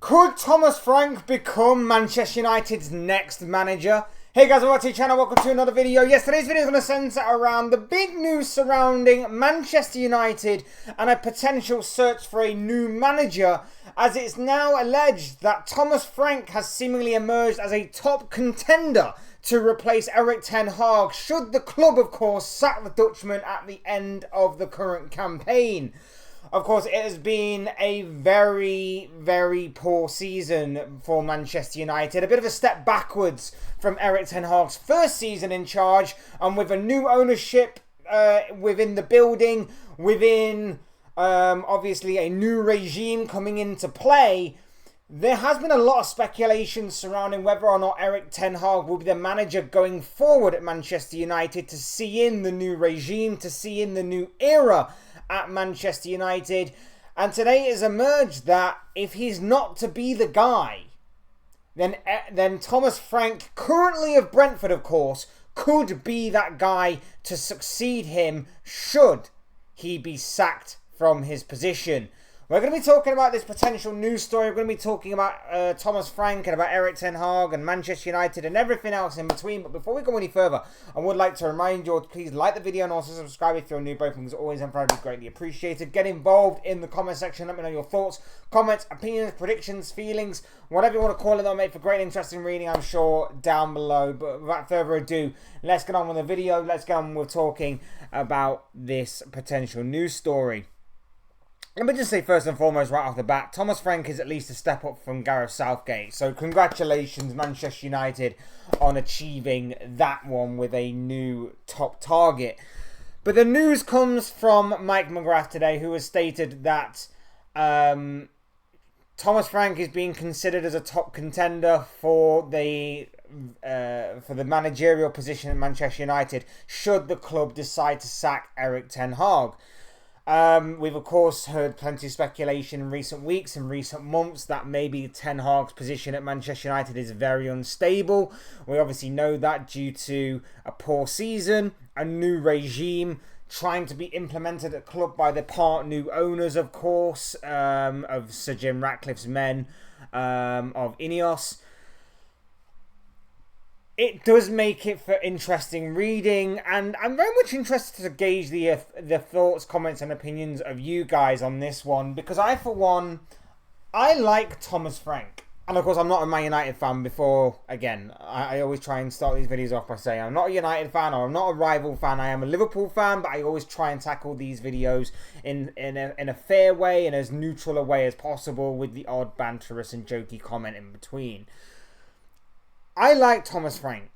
Could Thomas Frank become Manchester United's next manager? Hey guys, welcome to the channel, welcome to another video. Yes, today's video is going to centre around the big news surrounding Manchester United and a potential search for a new manager, as it's now alleged that Thomas Frank has seemingly emerged as a top contender to replace Erik Ten Hag, should the club, of course, sack the Dutchman at the end of the current campaign. Of course, it has been a very, very poor season for Manchester United. A bit of a step backwards from Erik Ten Hag's first season in charge. And with a new ownership within the building, within obviously a new regime coming into play, there has been a lot of speculation surrounding whether or not Erik Ten Hag will be the manager going forward at Manchester United, to see in the new regime, to see in the new era at Manchester United. And today it has emerged that if he's not to be the guy, then Thomas Frank, currently of Brentford of course, could be that guy to succeed him should he be sacked from his position. We're going to be talking about this potential news story. We're going to be talking about Thomas Frank and about Erik Ten Hag and Manchester United and everything else in between. But before we go any further, I would like to remind you all to please like the video and also subscribe if you're new. Both things are always and forever greatly appreciated. Get involved in the comment section. Let me know your thoughts, comments, opinions, predictions, feelings, whatever you want to call it. That'll make for great interesting reading, I'm sure, down below. But without further ado, let's get on with the video. Let's get on with talking about this potential news story. Let me just say first and foremost, right off the bat, Thomas Frank is at least a step up from Gareth Southgate. So congratulations, Manchester United, on achieving that one with a new top target. But the news comes from Mike McGrath today, who has stated that Thomas Frank is being considered as a top contender for the managerial position at Manchester United, should the club decide to sack Erik Ten Hag. We've of course heard plenty of speculation in recent weeks and recent months that maybe Ten Hag's position at Manchester United is very unstable. We obviously know that due to a poor season, a new regime trying to be implemented at the club by the new owners, of course, of Sir Jim Ratcliffe's men, of Ineos. It does make it for interesting reading, and I'm very much interested to gauge the thoughts, comments and opinions of you guys on this one, because I, for one, I like Thomas Frank. And of course, I'm not a Man United fan. Before, again, I always try and start these videos off by saying I'm not a United fan or I'm not a rival fan. I am a Liverpool fan, but I always try and tackle these videos in a fair way and as neutral a way as possible, with the odd banterous and jokey comment in between. I like Thomas Frank.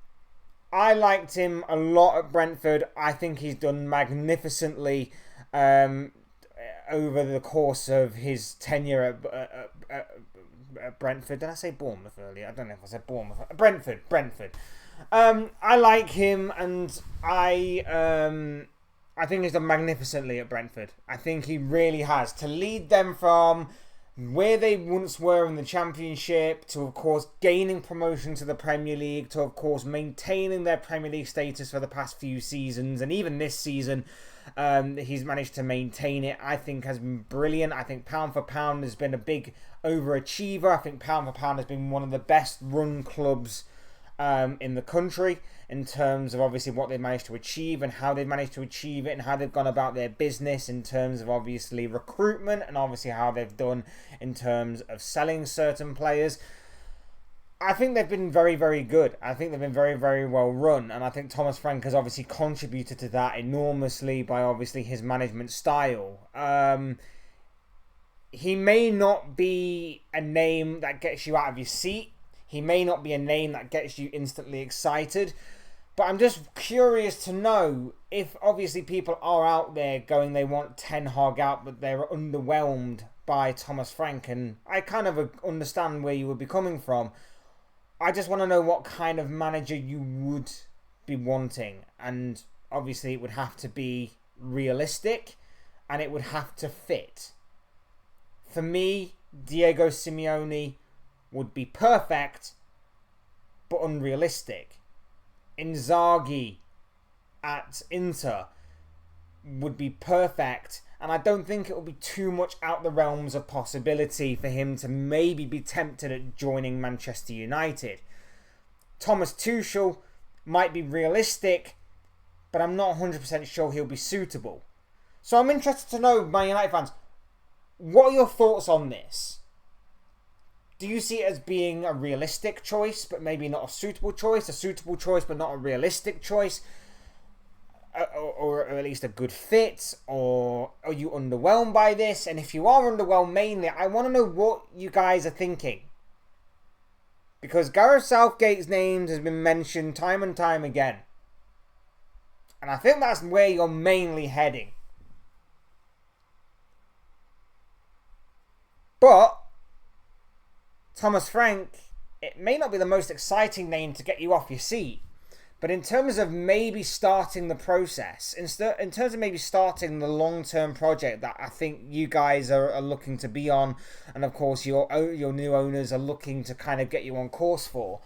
I liked him a lot at Brentford. I think he's done magnificently over the course of his tenure at Brentford. Did I say Bournemouth earlier? I don't know if I said Bournemouth. Brentford. I like him, and I think he's done magnificently at Brentford. I think he really has. To lead them from where they once were in the Championship to, of course, gaining promotion to the Premier League, to, of course, maintaining their Premier League status for the past few seasons, and even this season, he's managed to maintain it. I think has been brilliant. I think pound for pound has been a big overachiever. I think pound for pound has been one of the best run clubs in the country, in terms of obviously what they've managed to achieve and how they've managed to achieve it and how they've gone about their business in terms of obviously recruitment and obviously how they've done in terms of selling certain players. I think they've been very, very good. I think they've been very, very well run, and I think Thomas Frank has obviously contributed to that enormously by obviously his management style. He may not be a name that gets you out of your seat. He may not be a name that gets you instantly excited. But I'm just curious to know if obviously people are out there going they want Ten Hag out, but they're underwhelmed by Thomas Frank. And I kind of understand where you would be coming from. I just want to know what kind of manager you would be wanting. And obviously it would have to be realistic and it would have to fit. For me, Diego Simeone would be perfect, but unrealistic. Inzaghi at Inter would be perfect And I don't think it will be too much out the realms of possibility for him to maybe be tempted at joining Manchester United. Thomas Tuchel might be realistic, but I'm not 100% sure he'll be suitable. So I'm interested to know, Man United fans, what are your thoughts on this? Do you see it as being a realistic choice, but maybe not a suitable choice but not a realistic choice? Or at least a good fit? Or are you underwhelmed by this? And if you are underwhelmed mainly, I want to know what you guys are thinking. Because Gareth Southgate's name has been mentioned time and time again. And I think that's where you're mainly heading. But Thomas Frank, it may not be the most exciting name to get you off your seat. But in terms of maybe starting the process, in terms of maybe starting the long-term project that I think you guys are looking to be on, and of course your new owners are looking to kind of get you on course for,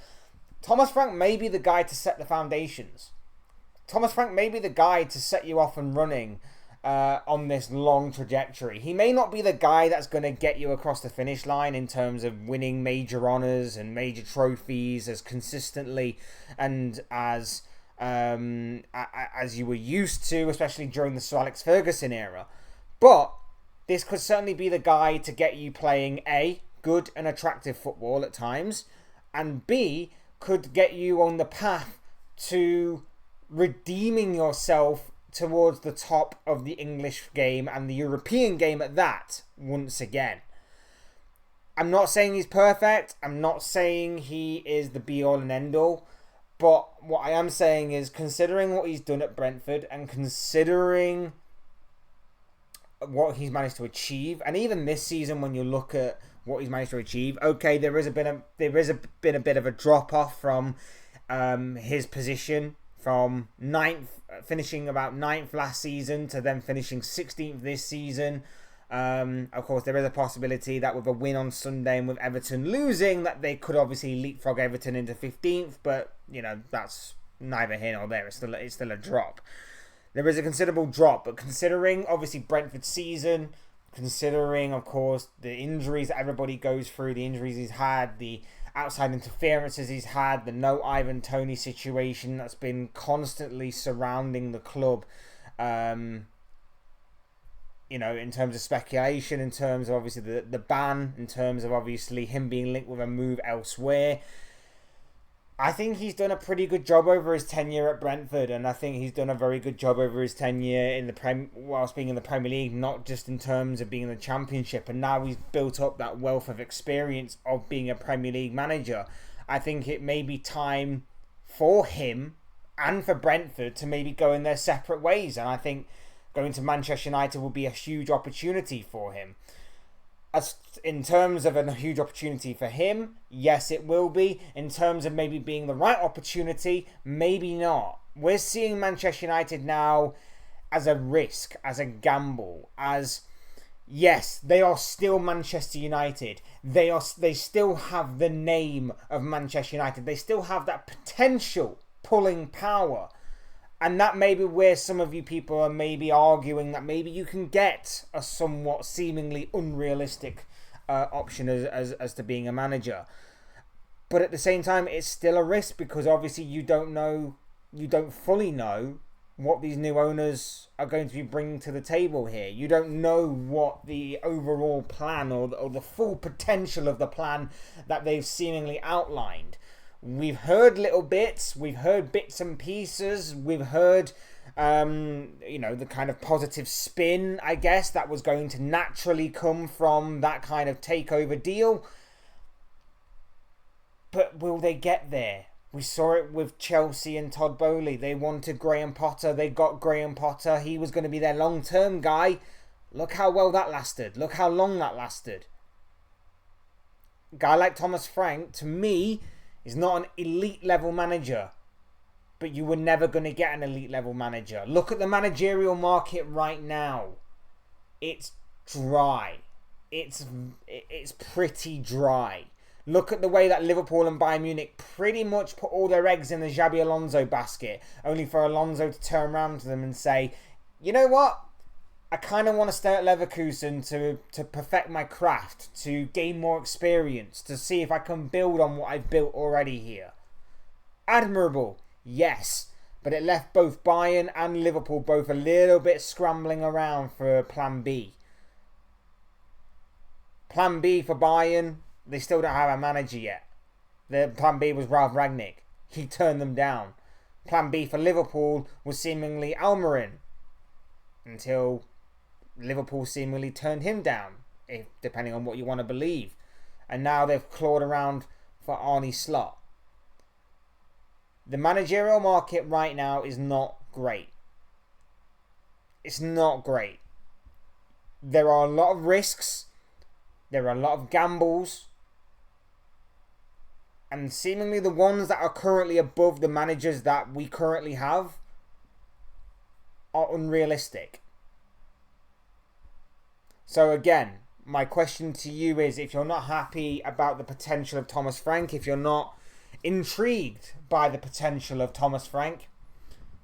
Thomas Frank may be the guy to set the foundations. Thomas Frank may be the guy to set you off and running on this long trajectory. He may not be the guy that's going to get you across the finish line in terms of winning major honours and major trophies as consistently and as you were used to, especially during the Sir Alex Ferguson era. But this could certainly be the guy to get you playing A, good and attractive football at times, and B, could get you on the path to redeeming yourself towards the top of the English game and the European game at that once again. I'm not saying he's perfect. I'm not saying he is the be-all and end-all. But what I am saying is, considering what he's done at Brentford and considering what he's managed to achieve, and even this season when you look at what he's managed to achieve, okay, there has been a bit of a drop-off from his position from finishing about 9th last season to then finishing 16th this season. Of course, there is a possibility that with a win on Sunday and with Everton losing, that they could obviously leapfrog Everton into 15th, but, you know, that's neither here nor there. It's still a drop. There is a considerable drop, but considering, obviously, Brentford's season, considering, of course, the injuries that everybody goes through, the injuries he's had, the outside interferences he's had, the no Ivan Toney situation that's been constantly surrounding the club, you know, in terms of speculation, in terms of obviously the ban, in terms of obviously him being linked with a move elsewhere. I think he's done a pretty good job over his tenure at Brentford, and I think he's done a very good job over his tenure in whilst being in the Premier League, not just in terms of being in the Championship. And now he's built up that wealth of experience of being a Premier League manager. I think it may be time for him and for Brentford to maybe go in their separate ways, and I think going to Manchester United will be a huge opportunity for him. As in terms of a huge opportunity for him, yes, it will be. In terms of maybe being the right opportunity, maybe not. We're seeing Manchester United now as a risk, as a gamble, as, yes, they are still Manchester United. They still have the name of Manchester United. They still have that potential pulling power. And that may be where some of you people are maybe arguing that maybe you can get a somewhat seemingly unrealistic option as to being a manager. But at the same time, it's still a risk because obviously you don't fully know what these new owners are going to be bringing to the table here. You don't know what the overall plan or the full potential of the plan that they've seemingly outlined. We've heard little bits, we've heard bits and pieces, we've heard, the kind of positive spin, I guess, that was going to naturally come from that kind of takeover deal. But will they get there? We saw it with Chelsea and Todd Bowley. They wanted Graham Potter, they got Graham Potter, he was going to be their long-term guy. Look how well that lasted, look how long that lasted. A guy like Thomas Frank, to me, is not an elite level manager, but you were never going to get an elite level manager. Look at the managerial market right now. It's dry. It's pretty dry. Look at the way that Liverpool and Bayern Munich pretty much put all their eggs in the Xabi Alonso basket, only for Alonso to turn around to them and say, you know what? I kind of want to stay at Leverkusen to perfect my craft, to gain more experience, to see if I can build on what I've built already here. Admirable, yes, but it left both Bayern and Liverpool both a little bit scrambling around for Plan B. Plan B for Bayern, they still don't have a manager yet. Their Plan B was Ralf Rangnick. He turned them down. Plan B for Liverpool was seemingly Almiron, until Liverpool seemingly turned him down, depending on what you want to believe. And now they've clawed around for Arne Slot. The managerial market right now is not great. It's not great. There are a lot of risks. There are a lot of gambles. And seemingly the ones that are currently above the managers that we currently have are unrealistic. So again, my question to you is, if you're not happy about the potential of Thomas Frank, if you're not intrigued by the potential of Thomas Frank,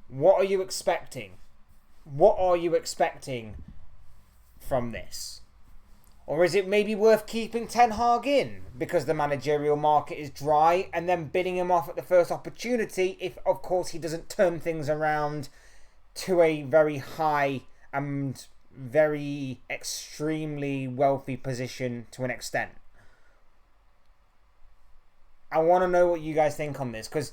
what are you expecting? What are you expecting from this? Or is it maybe worth keeping Ten Hag in because the managerial market is dry, and then bidding him off at the first opportunity if, of course, he doesn't turn things around to a very high and very extremely wealthy position to an extent? I want to know what you guys think on this, because,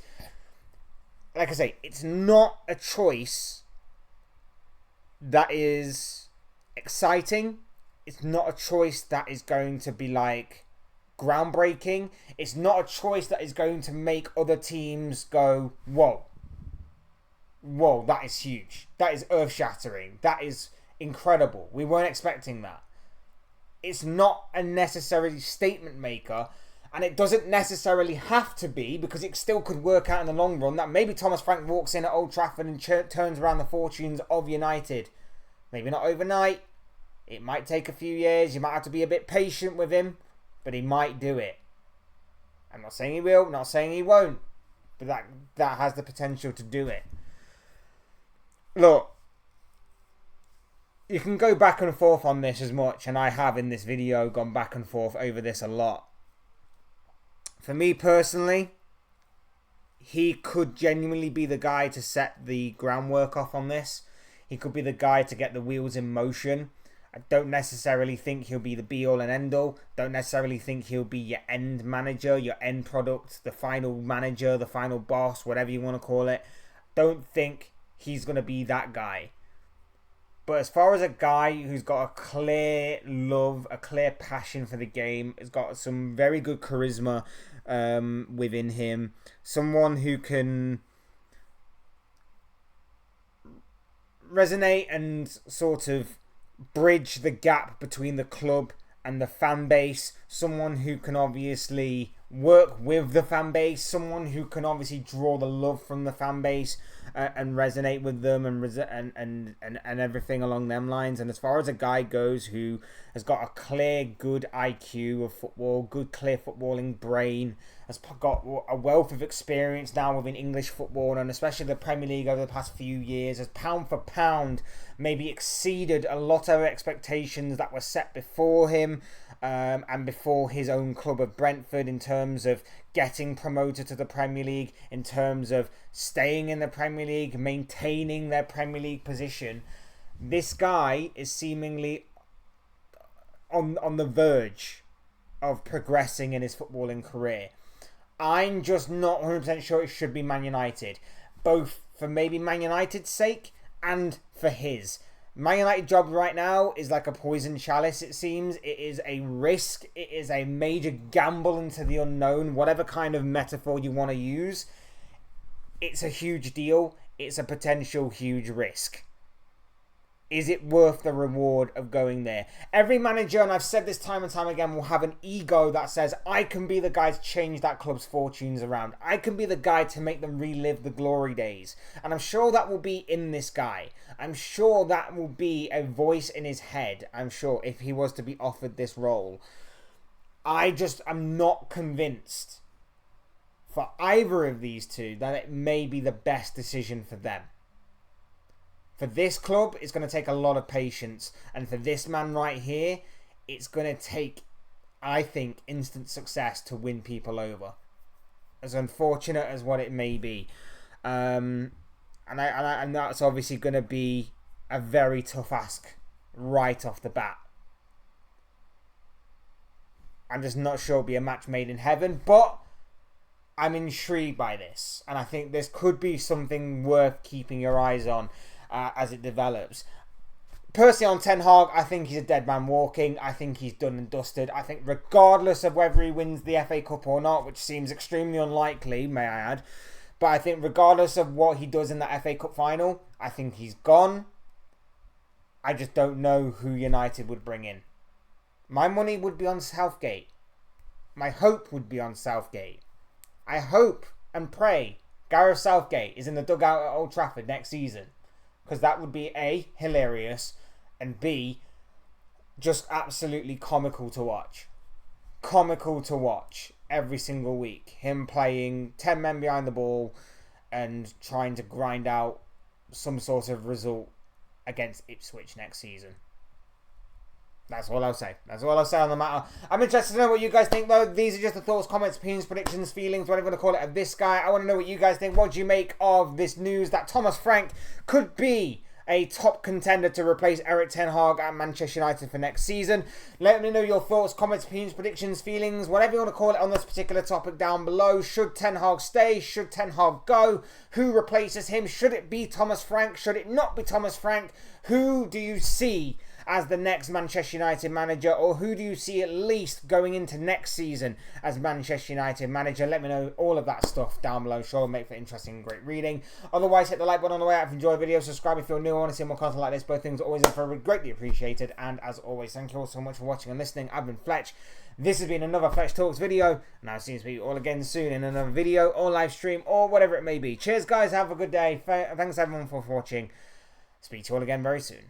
like I say, it's not a choice that is exciting. It's not a choice that is going to be like groundbreaking. It's not a choice that is going to make other teams go, whoa, that is huge. That is earth-shattering. That is incredible. We weren't expecting that. It's not a necessary statement maker, and it doesn't necessarily have to be, because it still could work out in the long run that maybe Thomas Frank walks in at Old Trafford and turns around the fortunes of United. Maybe not overnight. It might take a few years. You might have to be a bit patient with him, but he might do it. I'm not saying he will, not saying he won't, but that has the potential to do it. Look, you can go back and forth on this as much, and I have in this video gone back and forth over this a lot. For me personally, he could genuinely be the guy to set the groundwork off on this. He could be the guy to get the wheels in motion. I don't necessarily think he'll be the be-all and end-all. Don't necessarily think he'll be your end manager, your end product, the final manager, the final boss, whatever you want to call it. Don't think he's going to be that guy. But as far as a guy who's got a clear love, a clear passion for the game, has got some very good charisma within him, someone who can resonate and sort of bridge the gap between the club and the fan base, someone who can obviously work with the fan base, someone who can obviously draw the love from the fan base and resonate with them and everything along them lines. And as far as a guy goes who has got a clear, good IQ of football, good, clear footballing brain, has got a wealth of experience now within English football, and especially the Premier League over the past few years, has pound for pound maybe exceeded a lot of expectations that were set before him and before his own club of Brentford, in terms of getting promoted to the Premier League, in terms of staying in the Premier League, maintaining their Premier League position. This guy is seemingly on the verge of progressing in his footballing career. I'm just not 100% sure it should be Man United, both for maybe Man United's sake and for his. Man United job right now is like a poison chalice, it seems. It is a risk. It is a major gamble into the unknown, whatever kind of metaphor you want to use. It's a huge deal. It's a potential huge risk. Is it worth the reward of going there? Every manager, and I've said this time and time again, will have an ego that says, I can be the guy to change that club's fortunes around. I can be the guy to make them relive the glory days. And I'm sure that will be in this guy. I'm sure that will be a voice in his head, I'm sure, if he was to be offered this role. I'm not convinced for either of these two that it may be the best decision for them. For this club, it's going to take a lot of patience. And for this man right here, it's going to take, I think, instant success to win people over. As unfortunate as what it may be. And that's obviously going to be a very tough ask right off the bat. I'm just not sure it'll be a match made in heaven, but I'm intrigued by this. And I think this could be something worth keeping your eyes on as it develops. Personally, on Ten Hag, I think he's a dead man walking. I think he's done and dusted. I think regardless of whether he wins the FA Cup or not, which seems extremely unlikely, may I add, but I think regardless of what he does in that FA Cup final, I think he's gone. I just don't know who United would bring in. My money would be on Southgate. My hope would be on Southgate. I hope and pray Gareth Southgate is in the dugout at Old Trafford next season. Because that would be A, hilarious, and B, just absolutely comical to watch. Comical to watch every single week. Him playing 10 men behind the ball and trying to grind out some sort of result against Ipswich next season. That's all I'll say. That's all I'll say on the matter. I'm interested to know what you guys think, though. These are just the thoughts, comments, opinions, predictions, feelings, whatever you want to call it, of this guy. I want to know what you guys think. What do you make of this news that Thomas Frank could be a top contender to replace Erik Ten Hag at Manchester United for next season? Let me know your thoughts, comments, opinions, predictions, feelings, whatever you want to call it on this particular topic down below. Should Ten Hag stay? Should Ten Hag go? Who replaces him? Should it be Thomas Frank? Should it not be Thomas Frank? Who do you see as the next Manchester United manager, or who do you see at least going into next season as Manchester United manager? Let me know all of that stuff down below. Sure, it'll make for interesting and great reading. Otherwise, hit the like button on the way out if you enjoy the video. Subscribe if you're new. I want to see more content like this. Both things are always very greatly appreciated. And as always, thank you all so much for watching and listening. I've been Fletch. This has been another Fletch Talks video, and I'll see you all again soon in another video or live stream or whatever it may be. Cheers, guys. Have a good day. Thanks everyone for watching. Speak to you all again very soon.